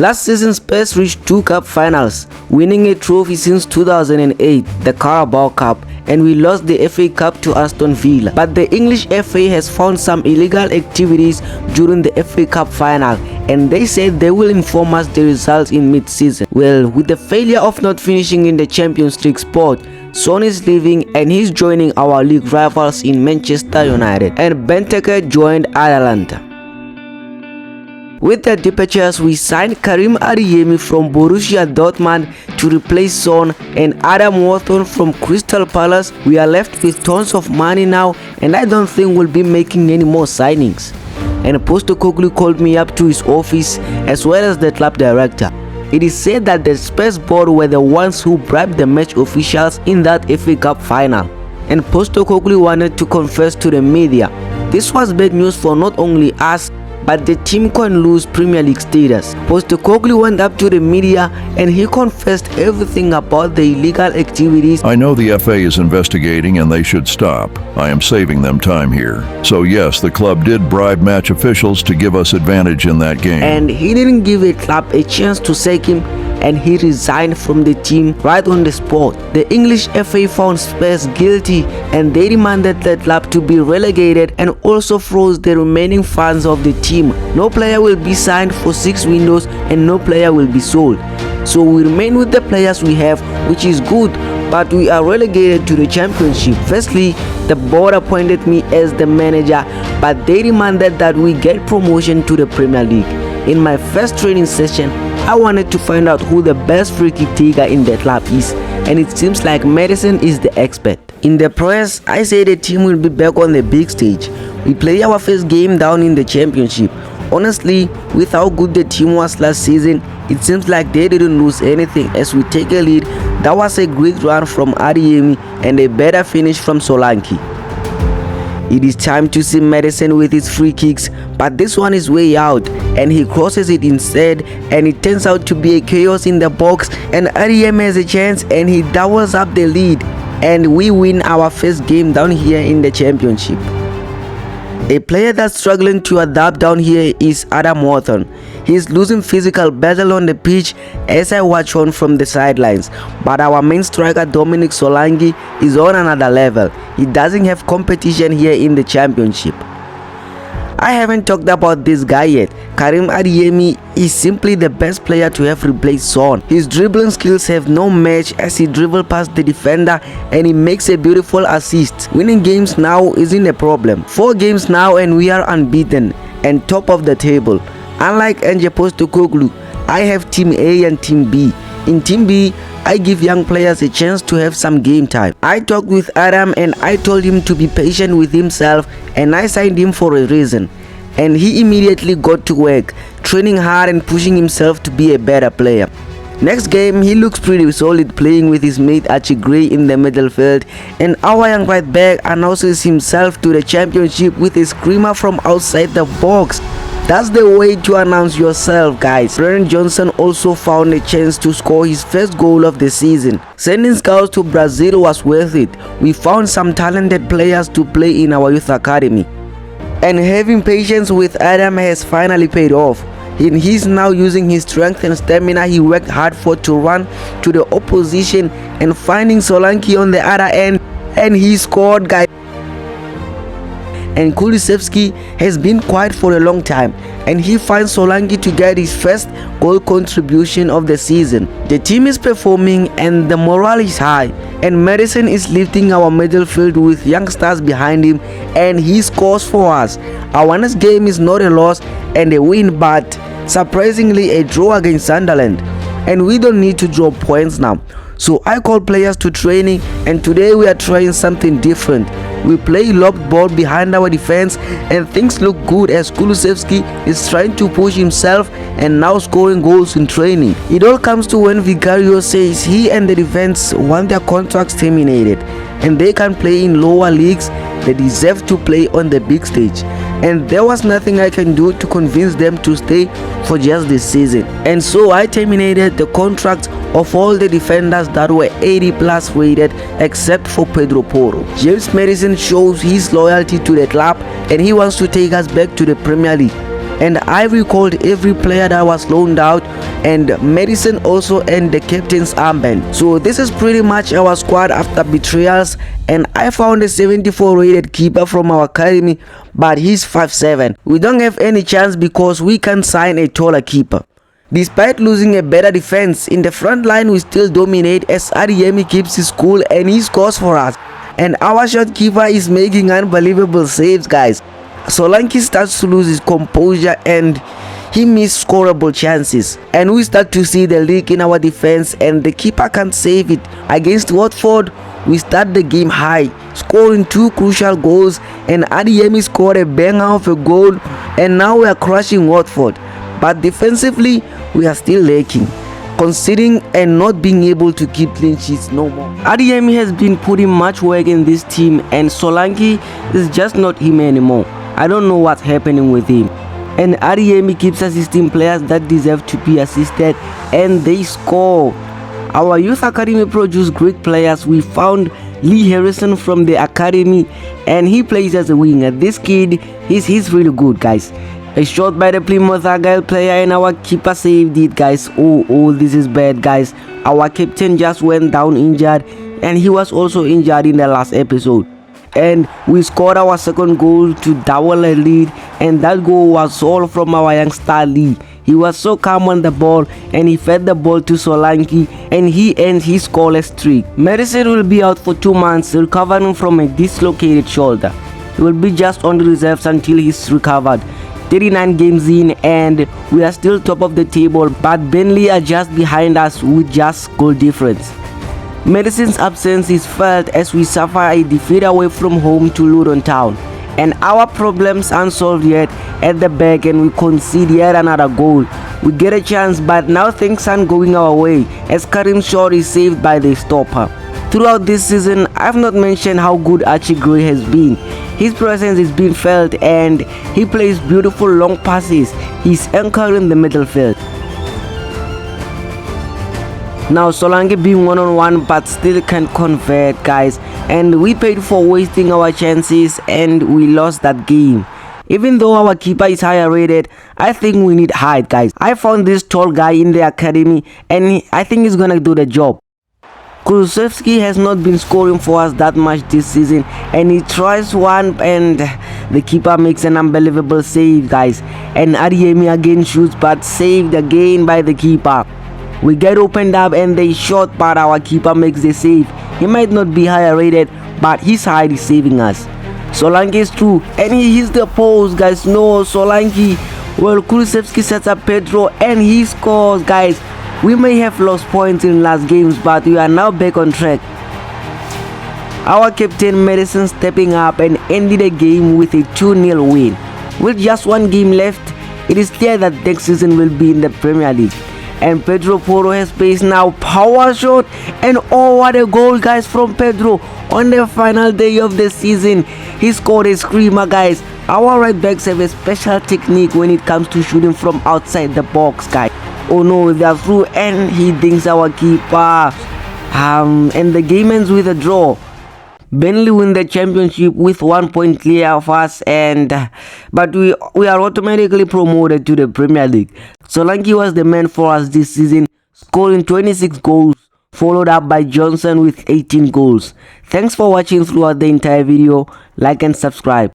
Last season, Spurs reached 2 cup finals, winning a trophy since 2008, the Carabao Cup, and we lost the FA Cup to Aston Villa. But the English FA has found some illegal activities during the FA Cup final, and they said they will inform us the results in mid-season. Well, with the failure of not finishing in the Champions League spot, Son is leaving and he's joining our league rivals in Manchester United, and Benteke joined Atalanta. With their departures, we signed Karim Adeyemi from Borussia Dortmund to replace Son and Adam Hawthorne from Crystal Palace. We are left with tons of money now, and I don't think we'll be making any more signings. And Postecoglou called me up to his office as well as the club director. It is said that the Spurs board were the ones who bribed the match officials in that FA Cup final, and Postecoglou wanted to confess to the media. This was bad news for not only us, but the team can lose Premier League status. Postecoglou went up to the media and he confessed everything about the illegal activities. I know the FA is investigating and they should stop. I am saving them time here. So yes, the club did bribe match officials to give us advantage in that game. And he didn't give a club a chance to sack him, and he resigned from the team right on the spot. The English FA found Spurs guilty and they demanded the club to be relegated and also froze the remaining funds of the team. No player will be signed for 6 windows and no player will be sold. So we remain with the players we have, which is good, but we are relegated to the Championship. Firstly, the board appointed me as the manager, but they demanded that we get promotion to the Premier League. In my first training session, I wanted to find out who the best free kick taker in the club is, and it seems like Madison is the expert. In the press, I say the team will be back on the big stage. We play our first game down in the Championship. Honestly, with how good the team was last season, it seems like they didn't lose anything as we take a lead. That was a great run from Adeyemi and a better finish from Solanke. It is time to see Madison with his free kicks, but this one is way out and he crosses it instead, and it turns out to be a chaos in the box, and Adeyemi has a chance and he doubles up the lead, and we win our first game down here in the Championship. A player that's struggling to adapt down here is Adam Hawthorne. He's losing physical battle on the pitch as I watch on from the sidelines, but our main striker Dominic Solanke is on another level. He doesn't have competition here in the Championship. I haven't talked about this guy yet. Karim Adeyemi is simply the best player to have replaced Son. His dribbling skills have no match as he dribbles past the defender and he makes a beautiful assist. Winning games now isn't a problem. 4 games now and we are unbeaten and top of the table. Unlike Ange Postecoglou, I have Team A and Team B. In Team B, I give young players a chance to have some game time. I talked with Adam and I told him to be patient with himself, and I signed him for a reason. And he immediately got to work, training hard and pushing himself to be a better player. Next game, he looks pretty solid playing with his mate Archie Gray in the midfield, and our young right back announces himself to the Championship with a screamer from outside the box. That's the way to announce yourself, guys. Brennan Johnson also found a chance to score his first goal of the season. Sending scouts to Brazil was worth it. We found some talented players to play in our youth academy. And having patience with Adam has finally paid off. He's now using his strength and stamina he worked hard for to run to the opposition and finding Solanke on the other end, and he scored, guys. And Kulusevski has been quiet for a long time, and he finds Solanke to get his first goal contribution of the season. The team is performing and the morale is high, and Madison is lifting our midfield with youngsters behind him, and he scores for us. Our next game is not a loss and a win, but surprisingly a draw against Sunderland, and we don't need to draw points now. So I call players to training, and today we are trying something different. We play lobbed ball behind our defense and things look good as Kulusevski is trying to push himself and now scoring goals in training. It all comes to when Vicario says he and the defense want their contracts terminated and they can play in lower leagues. They deserve to play on the big stage, and there was nothing I can do to convince them to stay for just this season. And so I terminated the contracts of all the defenders that were 80 plus rated except for Pedro Porro. James Madison shows his loyalty to the club and he wants to take us back to the Premier League. and I recalled every player that was loaned out, and Madison also earned the captain's armband. So this is pretty much our squad after betrayals, and I found a 74 rated keeper from our academy, but he's 5'7". We don't have any chance because we can't sign a taller keeper. Despite losing a better defense, in the front line we still dominate as Adeyemi keeps his cool and he scores for us. And our shot keeper is making unbelievable saves, guys. Solanke starts to lose his composure and he missed scoreable chances. And we start to see the leak in our defense and the keeper can't save it. Against Watford, we start the game high, scoring 2 crucial goals, and Adeyemi scored a banger of a goal, and now we are crushing Watford. But defensively, we are still lacking, conceding and not being able to keep clean sheets no more. Adeyemi has been putting much work in this team, and Solanke is just not him anymore. I don't know what's happening with him. And Adeyemi keeps assisting players that deserve to be assisted, and they score. Our youth academy produced great players. We found Lee Harrison from the academy, and he plays as a winger. This kid, he's really good, guys. A shot by the Plymouth Argyle player and our keeper saved it, guys. Oh, this is bad, guys. Our captain just went down injured, and he was also injured in the last episode. And we scored our second goal to double a lead, and that goal was all from our youngster Lee. He was so calm on the ball, and he fed the ball to Solanke, and he ends his scoreless streak. Madison will be out for 2 months, recovering from a dislocated shoulder. He will be just on the reserves until he's recovered. 39 games in, and we are still top of the table, but Burnley are just behind us with just goal difference. Madison's absence is felt as we suffer a defeat away from home to Luton Town, and our problems unsolved yet at the back, and we concede yet another goal. We get a chance, but now things aren't going our way as Karim Shaw is saved by the stopper. Throughout this season, I've not mentioned how good Archie Gray has been. His presence is being felt, and he plays beautiful long passes. He's anchoring the middle field. Now Solanke being one-on-one but still can't convert, guys, and we paid for wasting our chances and we lost that game. Even though our keeper is higher rated, I think we need height, guys. I found this tall guy in the academy, and I think he's gonna do the job. Kulusevski has not been scoring for us that much this season, and he tries one and the keeper makes an unbelievable save, guys. And Adeyemi again shoots but saved again by the keeper. We get opened up and they shot, but our keeper makes the save. He might not be higher rated, but his height is saving us. Solanke is through and he hits the post, guys. No, Solanke. Well, Kulusevski sets up Pedro and he scores, guys. We may have lost points in last games, but we are now back on track. Our captain Madison stepping up and ended the game with a 2-0 win. With just 1 game left, it is clear that next season will be in the Premier League. And Pedro Porro has pace now, power shot, and oh, what a goal, guys, from Pedro on the final day of the season. He scored a screamer, guys. Our right backs have a special technique when it comes to shooting from outside the box, guys. Oh no, they are through and he dinks our keeper. And the game ends with a draw. Burnley win the championship with 1 point clear of us, but we are automatically promoted to the Premier League. Solanke was the man for us this season, scoring 26 goals, followed up by Johnson with 18 goals. Thanks for watching throughout the entire video. Like and subscribe.